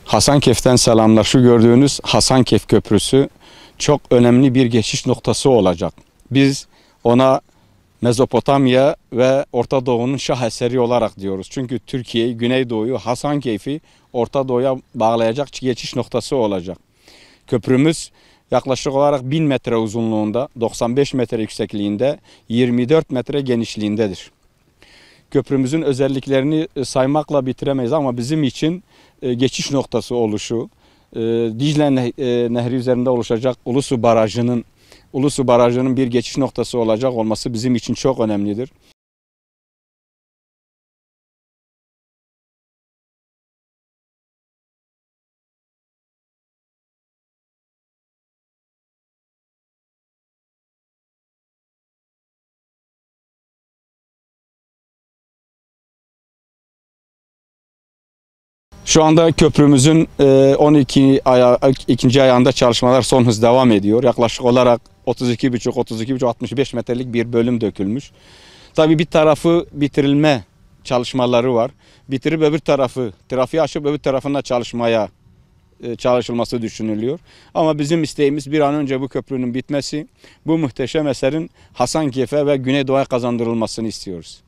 Hasankeyf'ten selamlar. Şu gördüğünüz Hasankeyf Köprüsü çok önemli bir geçiş noktası olacak. Biz ona Mezopotamya ve Orta Doğu'nun şah eseri olarak diyoruz. Çünkü Türkiye'yi, Güneydoğu'yu, Hasankeyf'i Orta Doğu'ya bağlayacak geçiş noktası olacak. Köprümüz yaklaşık olarak 1000 metre uzunluğunda, 95 metre yüksekliğinde, 24 metre genişliğindedir. Köprümüzün özelliklerini saymakla bitiremeyiz ama bizim için geçiş noktası oluşu, Dicle Nehri üzerinde oluşacak Ulusu Barajı'nın bir geçiş noktası olacak olması bizim için çok önemlidir. Şu anda köprümüzün 2. ayağında çalışmalar son hız devam ediyor. Yaklaşık olarak 32,5-65 metrelik bir bölüm dökülmüş. Tabii bir tarafı bitirilme çalışmaları var. Bitirip öbür tarafı, trafiği açıp öbür tarafında çalışılması düşünülüyor. Ama bizim isteğimiz bir an önce bu köprünün bitmesi, bu muhteşem eserin Hasankeyf'e ve Güneydoğu'ya kazandırılmasını istiyoruz.